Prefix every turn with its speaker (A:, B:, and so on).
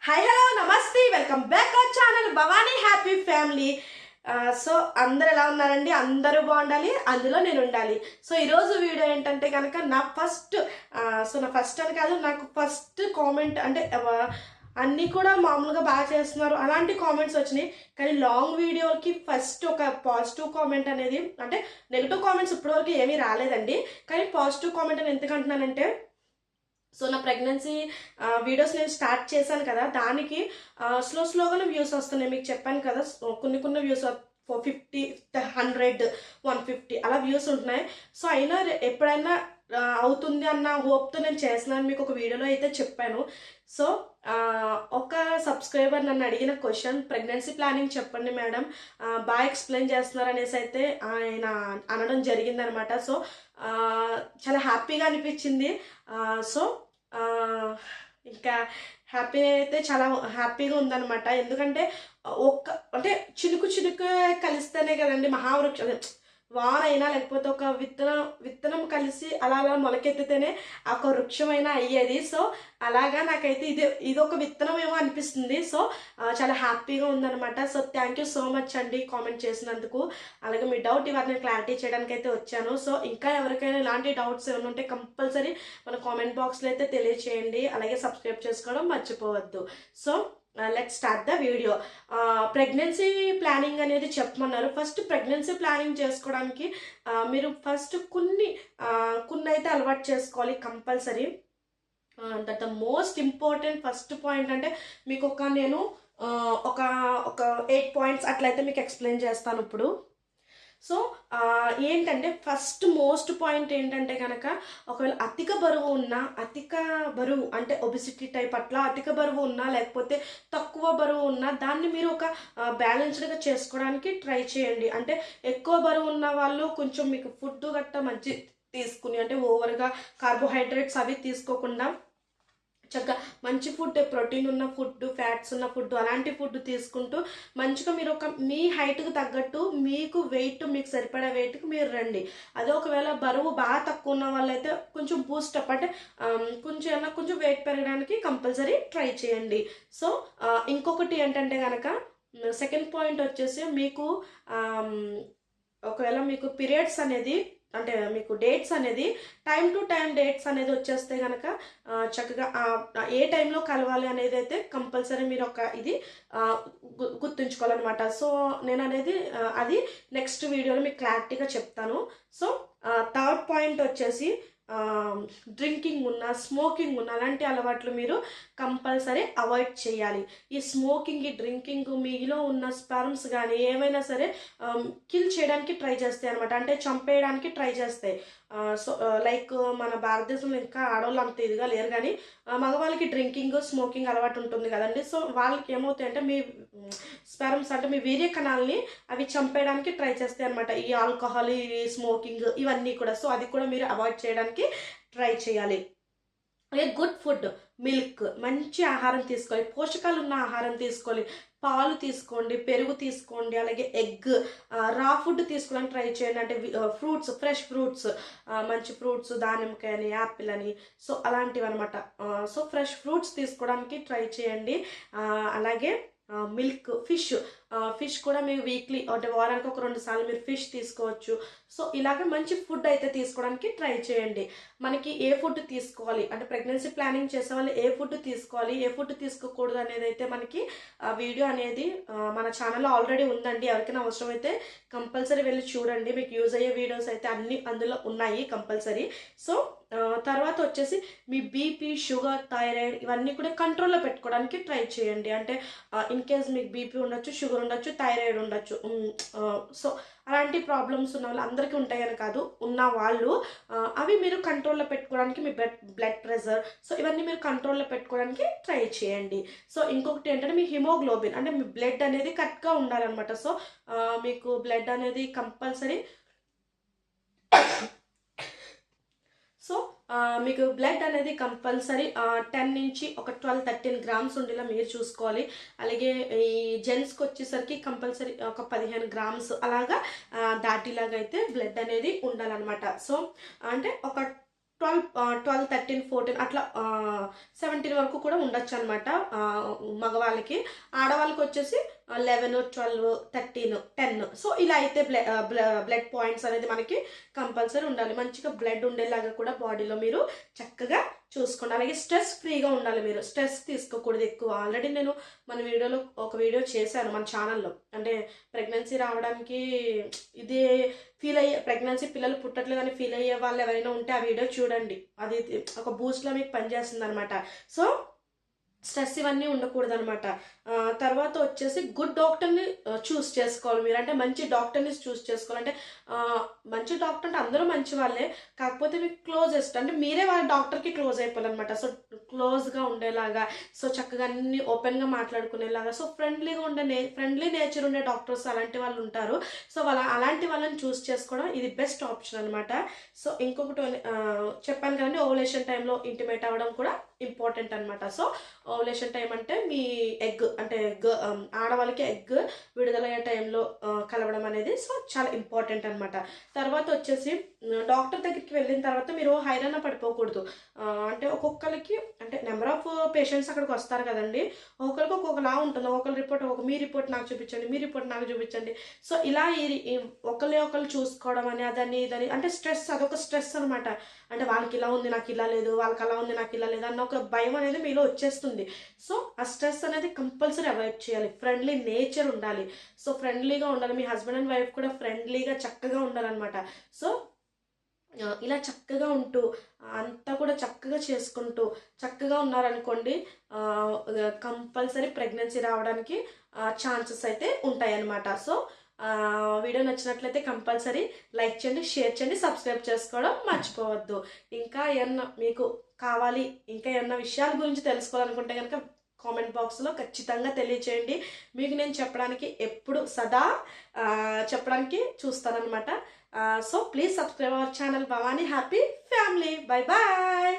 A: Hi hello నమస్తే welcome back our channel Bhavani happy family. So అందరు ఎలా ఉన్నారండి? అందరూ బాగుండాలి, అందులో నేను ఉండాలి. సో ఈరోజు వీడియో ఏంటంటే కనుక నా ఫస్ట్ అని కాదు, నాకు ఫస్ట్ కామెంట్ అంటే అన్నీ కూడా మామూలుగా బాగా చేస్తున్నారు అలాంటి కామెంట్స్ వచ్చినాయి. కానీ లాంగ్ వీడియోకి ఫస్ట్ ఒక పాజిటివ్ కామెంట్ అనేది, అంటే నెగిటివ్ కామెంట్స్ ఇప్పటివరకు ఏమీ రాలేదండి. కానీ పాజిటివ్ కామెంట్ అని ఎందుకంటున్నానంటే, సో నా ప్రెగ్నెన్సీ వీడియోస్ నేను స్టార్ట్ చేశాను కదా, దానికి స్లోగానే వ్యూస్ వస్తున్నాయి. మీకు చెప్పాను కదా, కొన్ని వ్యూస్ 450, 100, 150 అలా వ్యూస్ ఉంటున్నాయి. సో అయినా ఎప్పుడైనా అవుతుంది అన్న హోప్తో నేను చేస్తున్నాను. మీకు ఒక వీడియోలో అయితే చెప్పాను. సో ఒక సబ్స్క్రైబర్ నన్ను అడిగిన క్వశ్చన్, ప్రెగ్నెన్సీ ప్లానింగ్ చెప్పండి మేడం, బాగా ఎక్స్ప్లెయిన్ చేస్తున్నారు అనేసి అయితే ఆయన అనడం జరిగిందనమాట. సో చాలా హ్యాపీగా అనిపించింది. సో ఇంకా హ్యాపీ అయితే చాలా హ్యాపీగా ఉందన్నమాట. ఎందుకంటే అంటే చినుకు కలిస్తేనే కదండి మహావృక్షం, వానైనా లేకపోతే ఒక విత్తనం కలిసి అలా మొలకెత్తితేనే ఒక వృక్షమైనా అయ్యేది. సో అలాగా నాకైతే ఇది ఒక విత్తనం ఏమో అనిపిస్తుంది. సో చాలా హ్యాపీగా ఉందనమాట. So thank you so much అండి కామెంట్ చేసినందుకు. అలాగే మీ డౌట్ ఇవన్నీ క్లారిటీ చేయడానికి అయితే వచ్చాను. సో ఇంకా ఎవరికైనా ఇలాంటి డౌట్స్ ఏమైనా ఉంటే కంపల్సరీ మన కామెంట్ బాక్స్లో అయితే తెలియచేయండి. అలాగే సబ్స్క్రైబ్ చేసుకోవడం మర్చిపోవద్దు. So let's start the video. Pregnancy planning అనేది చెప్పమన్నారు. ఫస్ట్ ప్రెగ్నెన్సీ ప్లానింగ్ చేసుకోవడానికి మీరు ఫస్ట్ కొన్ని అయితే అలవాటు చేసుకోవాలి compulsory. That the most important first point అంటే మీకు నేను ఒక 8 పాయింట్స్ అట్లయితే మీకు ఎక్స్ప్లెయిన్ చేస్తాను ఇప్పుడు. సో ఏంటంటే ఫస్ట్ మోస్ట్ పాయింట్ ఏంటంటే కనుక, ఒకవేళ అధిక బరువు అంటే ఒబిసిటీ టైప్ అట్లా అధిక బరువు ఉన్నా, లేకపోతే తక్కువ బరువు ఉన్నా, దాన్ని మీరు ఒక బ్యాలెన్స్డ్గా చేసుకోవడానికి ట్రై చేయండి. అంటే ఎక్కువ బరువు ఉన్న వాళ్ళు కొంచెం మీకు ఫుడ్ గట్టా మంచి తీసుకుని, అంటే ఓవర్గా కార్బోహైడ్రేట్స్ అవి తీసుకోకుండా చక్కగా మంచి ఫుడ్, ప్రోటీన్ ఉన్న ఫుడ్, ఫ్యాట్స్ ఉన్న ఫుడ్, అలాంటి ఫుడ్ తీసుకుంటూ మంచిగా మీరు మీ హైట్కి తగ్గట్టు మీకు సరిపడే వెయిట్కి మీరు రండి. అదే ఒకవేళ బరువు బాగా తక్కువ ఉన్న వాళ్ళైతే కొంచెం బూస్టప్, అంటే కొంచెం వెయిట్ పెరగడానికి కంపల్సరీ ట్రై చేయండి. సో ఇంకొకటి ఏంటంటే కనుక, సెకండ్ పాయింట్ వచ్చేసి మీకు ఒకవేళ మీకు పీరియడ్స్ అనేది, అంటే మీకు డేట్స్ అనేది టైం టు టైం డేట్స్ అనేది వచ్చేస్తే కనుక చక్కగా ఏ టైంలో కలవాలి అనేది అయితే కంపల్సరీ మీరు ఇది గుర్తుంచుకోవాలన్నమాట. సో నేను అనేది అది నెక్స్ట్ వీడియోలో మీకు క్లారిటీగా చెప్తాను. సో థర్డ్ పాయింట్ వచ్చేసి డ్రింకింగ్ ఉన్న, స్మోకింగ్ ఉన్న అలాంటి అలవాట్లు మీరు కంపల్సరీ అవాయిడ్ చేయాలి. ఈ స్మోకింగ్, ఈ డ్రింకింగ్ మీలో ఉన్న స్పర్మ్స్ కానీ ఏమైనా సరే కిల్ చేయడానికి ట్రై చేస్తాయి అనమాట, అంటే చంపేయడానికి ట్రై చేస్తాయి. సో లైక్ మన భారతదేశంలో ఇంకా ఆడవాళ్ళు అంత ఇదిగా లేరు, కానీ మగవాళ్ళకి డ్రింకింగ్, స్మోకింగ్ అలవాటు ఉంటుంది కదండి. సో వాళ్ళకి ఏమవుతాయంటే మీ స్పెర్మ్స్, అంటే మీ వీర్య కణాలని అవి చంపేయడానికి ట్రై చేస్తాయి అనమాట, ఈ ఆల్కహాల్, ఈ స్మోకింగ్ ఇవన్నీ కూడా. సో అది కూడా మీరు అవాయిడ్ చేయడానికి ట్రై చేయాలి. అలాగే గుడ్ ఫుడ్, మిల్క్, మంచి ఆహారం తీసుకోవాలి, పోషకాలు ఉన్న ఆహారం తీసుకోవాలి. పాలు తీసుకోండి, పెరుగు తీసుకోండి, అలాగే ఎగ్, రా ఫుడ్ తీసుకోవడానికి ట్రై చేయండి. అంటే ఫ్రూట్స్, ఫ్రెష్ ఫ్రూట్స్, మంచి ఫ్రూట్స్, దానిమ్మకాయ అని, యాపిల్ అని, సో అలాంటివి అనమాట. సో ఫ్రెష్ ఫ్రూట్స్ తీసుకోవడానికి ట్రై చేయండి. అలాగే మిల్క్, ఫిష్ కూడా మీరు వీక్లీ, అంటే వారానికి ఒక 2 సార్లు మీరు ఫిష్ తీసుకోవచ్చు. సో ఇలాగ మంచి ఫుడ్ అయితే తీసుకోవడానికి ట్రై చేయండి. మనకి ఏ ఫుడ్ తీసుకోవాలి, అంటే ప్రెగ్నెన్సీ ప్లానింగ్ చేసే వాళ్ళు ఏ ఫుడ్ తీసుకోవాలి, ఏ ఫుడ్ తీసుకోకూడదు అనేది అయితే మనకి వీడియో అనేది మన ఛానల్లో ఆల్రెడీ ఉందండి. ఎవరికైనా అవసరం అయితే కంపల్సరీ వెళ్ళి చూడండి, మీకు యూజ్ అయ్యే వీడియోస్ అయితే అన్ని అందులో ఉన్నాయి కంపల్సరీ. సో తర్వాత వచ్చేసి మీ బీపీ, షుగర్, థైరాయిడ్ ఇవన్నీ కూడా కంట్రోల్లో పెట్టుకోవడానికి ట్రై చేయండి. అంటే ఇన్ కేస్ మీకు బీపీ ఉండొచ్చు, షుగర్ ఉండొచ్చు, థైరాయిడ్ ఉండొచ్చు. సో అలాంటి ప్రాబ్లమ్స్ ఉన్న వాళ్ళు, అందరికీ ఉంటాయని కాదు, ఉన్న వాళ్ళు అవి మీరు కంట్రోల్లో పెట్టుకోవడానికి, మీ బ్లడ్ ప్రెషర్, సో ఇవన్నీ మీరు కంట్రోల్లో పెట్టుకోవడానికి ట్రై చేయండి. సో ఇంకొకటి ఏంటంటే మీ హిమోగ్లోబిన్, అంటే మీ బ్లడ్ అనేది కరెక్ట్గా ఉండాలన్నమాట. సో మీకు బ్లడ్ అనేది కంపల్సరీ, సో మీకు బ్లడ్ అనేది కంపల్సరీ 10 నుంచి ఒక 12-13 గ్రామ్స్ ఉండేలా మీరు చూసుకోవాలి. అలాగే ఈ జెంట్స్కి వచ్చేసరికి కంపల్సరీ ఒక 15 గ్రామ్స్ అలాగా దాటిలాగా అయితే బ్లడ్ అనేది ఉండాలన్నమాట. సో అంటే ఒక 12, 13, 14 అట్లా 17 వరకు కూడా ఉండొచ్చు అనమాట మగవాళ్ళకి. ఆడవాళ్ళకి వచ్చేసి 11, 12, 13, 10. సో ఇలా అయితే బ్లడ్ పాయింట్స్ అనేది మనకి కంపల్సరీ ఉండాలి. మంచిగా బ్లడ్ ఉండేలాగా కూడా బాడీలో మీరు చక్కగా చూసుకోండి. అలాగే స్ట్రెస్ ఫ్రీగా ఉండాలి. మీరు స్ట్రెస్ తీసుకోకూడదు ఎక్కువ. ఆల్రెడీ నేను మన వీడియోలో ఒక వీడియో చేశాను మన ఛానల్లో. అంటే ప్రెగ్నెన్సీ రావడానికి ఇది ఫీల్ అయ్యే, ప్రెగ్నెన్సీ పిల్లలు పుట్టట్లేదని ఫీల్ అయ్యే వాళ్ళు ఎవరైనా ఉంటే ఆ వీడియో చూడండి. అది ఒక బూస్ట్లో మీకు పనిచేస్తుంది అనమాట. సో స్ట్రెస్ ఇవన్నీ ఉండకూడదు అనమాట. తర్వాత వచ్చేసి గుడ్ డాక్టర్ని చూస్ చేసుకోవాలి మీరు. అంటే మంచి డాక్టర్ని చూస్ చేసుకోవాలి. అంటే మంచి డాక్టర్ అంటే అందరూ మంచి వాళ్ళే, కాకపోతే మీకు క్లోజెస్ట్ అంటే మీరే వాళ్ళ డాక్టర్కి క్లోజ్ అయిపోవాలన్నమాట. సో క్లోజ్గా ఉండేలాగా, సో చక్కగా అన్ని ఓపెన్గా మాట్లాడుకునేలాగా, సో ఫ్రెండ్లీ నేచర్ ఉండే డాక్టర్స్ అలాంటి వాళ్ళు ఉంటారు. సో అలాంటి వాళ్ళని చూస్ చేసుకోవడం ఇది బెస్ట్ ఆప్షన్ అనమాట. సో ఇంకొకటి చెప్పాను కదండి, ఓవులేషన్ టైంలో ఇంటిమేట్ అవ్వడం కూడా ఇంపార్టెంట్ అనమాట. సో ఓవులేషన్ టైం అంటే మీ ఎగ్ అంటే ఆడవాళ్ళకి ఎగ్ విడుదలయ్యే టైంలో కలవడం అనేది సో చాలా ఇంపార్టెంట్ అనమాట. తర్వాత వచ్చేసి డాక్టర్ దగ్గరికి వెళ్ళిన తర్వాత మీరు హైరాణ పడిపోకూడదు. అంటే ఒక్కొక్కరికి అంటే నెంబర్ ఆఫ్ పేషెంట్స్ అక్కడికి వస్తారు కదండి, ఒక్కొక్కరికి ఒక్కొక్కలా ఉంటుంది. ఒక్కొక్కరి రిపోర్ట్ మీ రిపోర్ట్ నాకు చూపించండి, మీ రిపోర్ట్ నాకు చూపించండి. సో ఇలా ఒకళ్ళు చూసుకోవడం అని అదని ఇదని అంటే స్ట్రెస్, అదొక స్ట్రెస్ అనమాట. అంటే వాళ్ళకి ఇలా ఉంది నాకు ఇలా లేదు, వాళ్ళకి అలా ఉంది నాకు ఇలా లేదు అన్న ఒక భయం అనేది మీలో వచ్చేస్తుంది. సో ఆ స్ట్రెస్ అనేది కంపల్సరీ అవాయిడ్ చేయాలి. ఫ్రెండ్లీ నేచర్ ఉండాలి. సో ఫ్రెండ్లీగా ఉండాలి. మీ హస్బెండ్ అండ్ వైఫ్ కూడా ఫ్రెండ్లీగా చక్కగా ఉండాలన్నమాట. సో ఇలా చక్కగా ఉంటూ అంతా కూడా చక్కగా చేసుకుంటూ చక్కగా ఉన్నారనుకోండి, కంపల్సరీ ప్రెగ్నెన్సీ రావడానికి ఛాన్సెస్ అయితే ఉంటాయన్నమాట. సో వీడియో నచ్చినట్లయితే కంపల్సరీ లైక్ చేయండి, షేర్ చేయండి, సబ్స్క్రైబ్ చేసుకోవడం మర్చిపోవద్దు. ఇంకా ఏమన్నా మీకు కావాలి, ఇంకా ఏమన్నా విషయాల గురించి తెలుసుకోవాలనుకుంటే కనుక కామెంట్ బాక్స్లో ఖచ్చితంగా తెలియచేయండి. మీకు నేను చెప్పడానికి ఎప్పుడు సదా చెప్పడానికి చూస్తానన్నమాట. So please subscribe our channel Bhavani happy family. Bye bye.